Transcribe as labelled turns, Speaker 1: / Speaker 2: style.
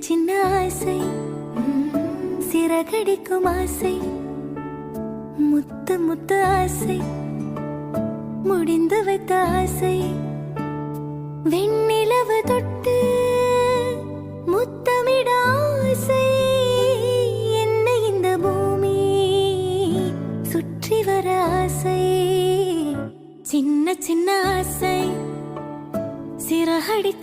Speaker 1: சின்ன ஆசை, சிறகடிக்கும் ஆசை, முத்து முத்து ஆசை, முடிந்து வைத்த ஆசை, வெண்ணிலவு தொட்டு முத்தமிட ஆசை, என்னை இந்த பூமி சுற்றி வர ஆசை, சின்ன சின்ன ஆசை, சிறகடிக்கும்